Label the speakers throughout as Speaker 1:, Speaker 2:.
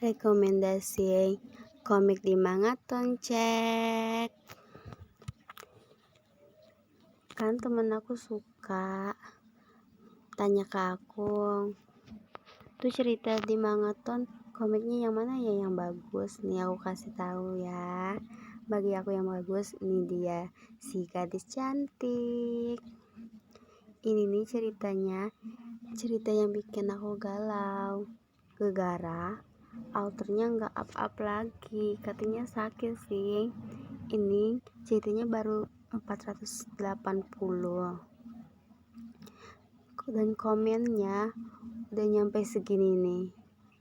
Speaker 1: Rekomendasi komik di Mangaton cek. Kan temen aku suka tanya ke aku, tuh cerita di Mangaton komiknya yang mana ya yang bagus. Nih aku kasih tahu ya. Bagi aku yang bagus, ini dia, si gadis cantik. Ini nih cerita yang bikin aku galau. Gegara autornya nggak up lagi, katanya sakit sih. Ini ceritanya baru 480 dan komennya udah nyampe segini nih.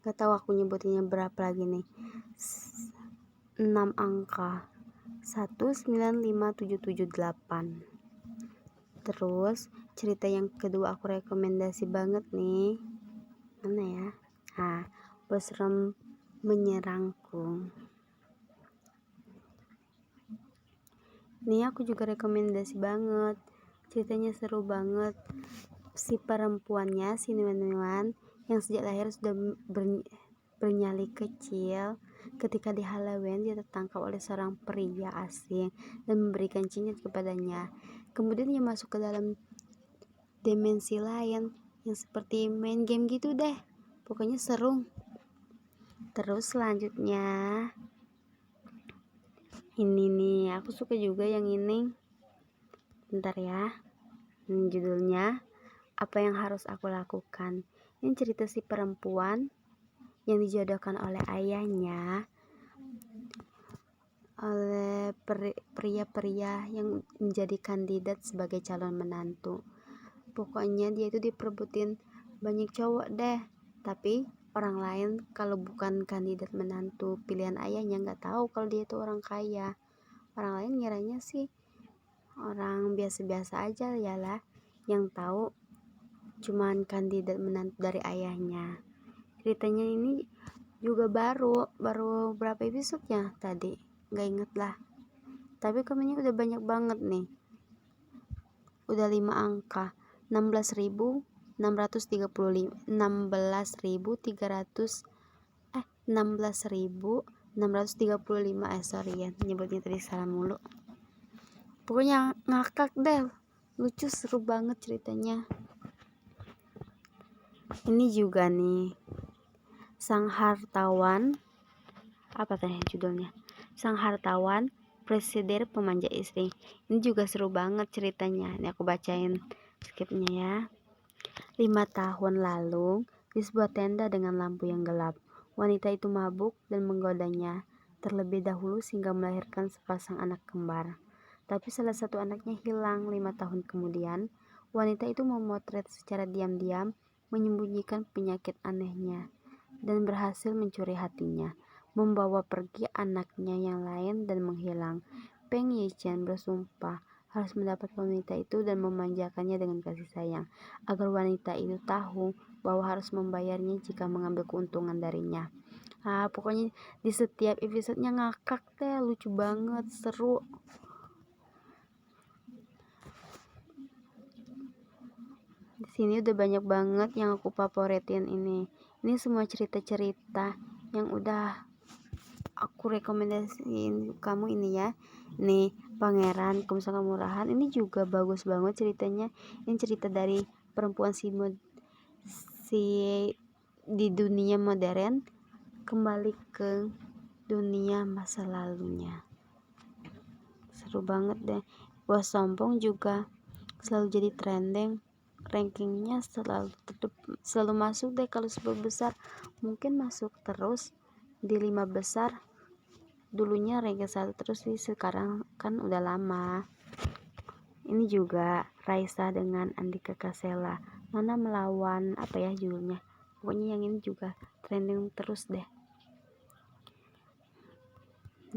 Speaker 1: Gak tahu aku nyebutinnya berapa lagi nih. 6 angka 195778. Terus cerita yang kedua aku rekomendasi banget nih, mana ya? Bos Rom Menyerangku. Nih aku juga rekomendasi banget. Ceritanya seru banget. Si perempuannya, si Nuan yang sejak lahir sudah bernyali kecil. Ketika di Halloween dia tertangkap oleh seorang pria asing dan memberikan cincin kepadanya. Kemudian dia masuk ke dalam dimensi lain yang seperti main game gitu deh. Pokoknya seru. Terus selanjutnya ini nih, aku suka juga yang ini. Bentar ya. Judulnya Apa Yang Harus Aku Lakukan. Ini cerita si perempuan yang dijodohkan oleh ayahnya oleh pria-pria yang menjadi kandidat sebagai calon menantu. Pokoknya dia itu diperebutin banyak cowok deh, tapi orang lain kalau bukan kandidat menantu pilihan ayahnya nggak tahu kalau dia itu orang kaya. Orang lain ngiranya sih orang biasa-biasa aja ya lah, yang tahu cuman kandidat menantu dari ayahnya. Ceritanya ini juga baru berapa episode ya tadi, nggak inget lah, tapi komennya udah banyak banget nih, udah 5 angka 16.300 sorry ya nyebutnya tadi salah mulu. Pokoknya ngakak deh, lucu, seru banget ceritanya. Ini juga nih, Sang Hartawan, apa tadi judulnya? Sang Hartawan, Presiden Pemanja Istri. Ini juga seru banget ceritanya. Ini aku bacain skripnya ya. 5 tahun lalu, di sebuah tenda dengan lampu yang gelap, wanita itu mabuk dan menggodanya terlebih dahulu sehingga melahirkan sepasang anak kembar. Tapi salah satu anaknya hilang. 5 tahun kemudian, wanita itu memotret secara diam-diam, menyembunyikan penyakit anehnya, dan berhasil mencuri hatinya, membawa pergi anaknya yang lain dan menghilang. Peng Yichen bersumpah harus mendapat wanita itu dan memanjakannya dengan kasih sayang, agar wanita itu tahu bahwa harus membayarnya jika mengambil keuntungan darinya. Pokoknya di setiap episodenya ngakak deh, lucu banget, seru. Di sini udah banyak banget yang aku favoritin ini. Ini semua cerita-cerita yang udah aku rekomendasiin kamu ini ya. Nih, Pangeran Kumsa Kemurahan ini juga bagus banget ceritanya. Ini cerita dari perempuan si di dunia modern kembali ke dunia masa lalunya. Seru banget deh. Bos Sompong juga selalu jadi trending, rankingnya selalu masuk deh. Kalau 10 besar mungkin masuk terus di 5 besar. Dulunya ranking 1 terus sih, sekarang kan udah lama. Ini juga Raisa dengan Andika Kasela, Nona Melawan apa ya judulnya. Pokoknya yang ini juga trending terus deh.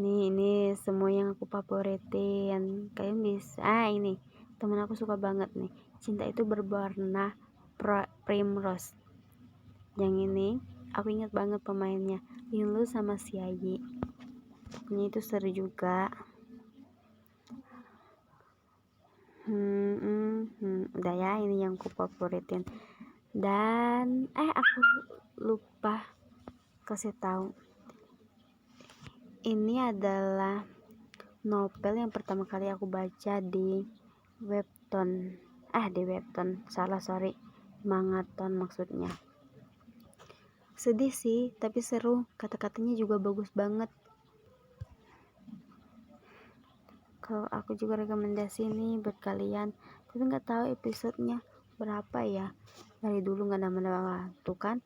Speaker 1: Ini semua yang aku favoritin. Kalian bisa. Ini temen aku suka banget nih, Cinta Itu Berwarna Primrose. Yang ini aku ingat banget pemainnya, Linlu sama si Ayi. Pokoknya itu seru juga. Udah ya, ini yang aku favoritin. Dan aku lupa kasih tahu. Ini adalah novel yang pertama kali aku baca di webtoon. Sorry, Mangaton maksudnya. Sedih sih, tapi seru. Kata-katanya juga bagus banget. Kalau aku juga rekomendasi nih buat kalian, tapi nggak tahu episodenya berapa ya. Dari dulu nggak nambah tuh kan,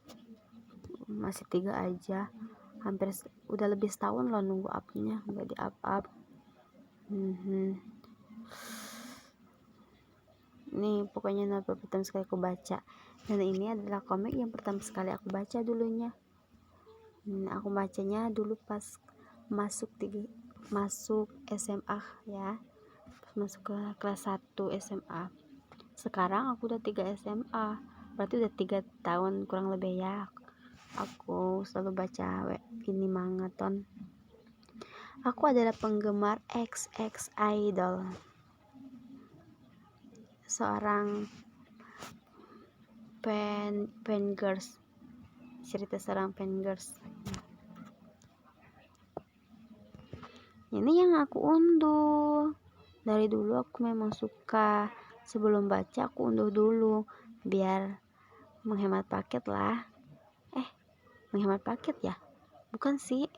Speaker 1: masih 3 aja. Hampir udah lebih setahun loh nunggu upnya, nggak di up. Ini pokoknya novel pertama sekali aku baca, dan ini adalah komik yang pertama sekali aku baca dulunya. Aku bacanya dulu pas masuk SMA ya, masuk ke kelas 1 SMA. Sekarang aku udah 3 SMA, berarti udah 3 tahun kurang lebih ya aku selalu baca ini Mangaton. Aku adalah penggemar XX Idol, seorang girls, cerita seorang girls. Ini yang aku unduh dari dulu. Aku memang suka, sebelum baca aku unduh dulu biar menghemat paket lah. Menghemat paket ya? Bukan sih,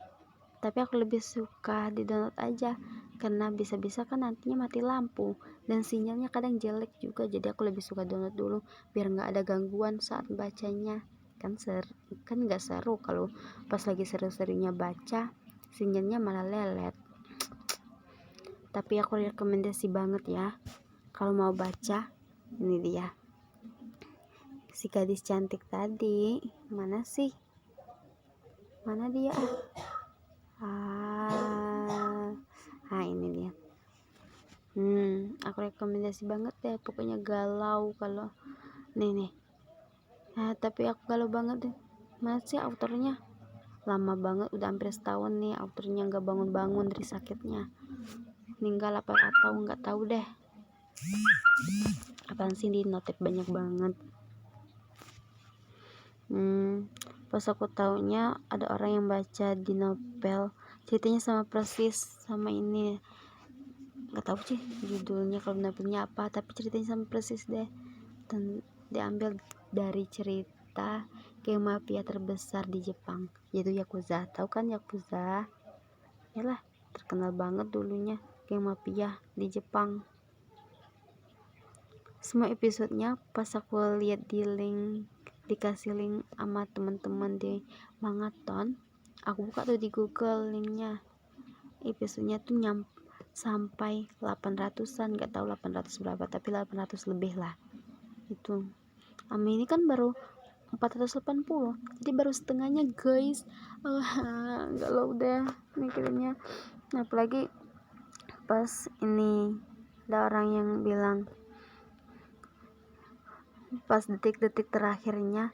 Speaker 1: tapi aku lebih suka di download aja, karena bisa-bisa kan nantinya mati lampu dan sinyalnya kadang jelek juga. Jadi aku lebih suka download dulu biar nggak ada gangguan saat bacanya. Kan nggak seru kalau pas lagi seru-serunya baca sinyalnya malah lelet. Tapi aku rekomendasi banget ya kalau mau baca. Ini dia, si gadis cantik tadi. Mana dia? Ini dia. Aku rekomendasi banget deh, pokoknya galau kalau nih. Tapi aku galau banget deh. Masih autornya lama banget, udah hampir setahun nih autornya nggak bangun-bangun dari sakitnya. Meninggal apa atau nggak tahu deh. Apaan sih, di notif banyak banget. Pas aku taunya ada orang yang baca di novel, ceritanya sama persis sama ini. Nggak tahu sih judulnya kalau novelnya apa, tapi ceritanya sama persis deh. Dan diambil dari cerita geng mafia terbesar di Jepang, yaitu Yakuza. Tahu kan Yakuza? Yalah, terkenal banget dulunya geng mafia di Jepang. Semua episodenya pas aku lihat dikasih link sama teman-teman di Mangaton, aku buka tuh di Google linknya. Episodenya tuh sampai 800-an, nggak tahu 800 berapa, tapi 800 lebih lah. Itu ini kan baru 480, jadi baru setengahnya guys. Nggak lo udah mikirnya. Apalagi pas ini ada orang yang bilang pas detik-detik terakhirnya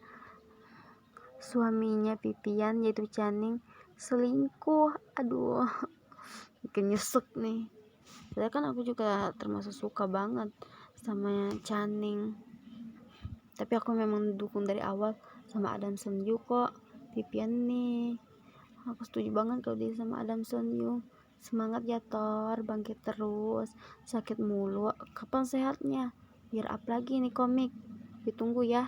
Speaker 1: suaminya Pipian yaitu Channing selingkuh. Aduh, bikin nyesek nih. Padahal kan aku juga termasuk suka banget sama Channing, tapi aku memang dukung dari awal sama Adam Sandler kok. Pipian nih aku setuju banget kalau dia sama Adam Sandler. Semangat ya Thor, bangkit terus. Sakit mulu, kapan sehatnya? Biar up lagi nih komik, ditunggu ya.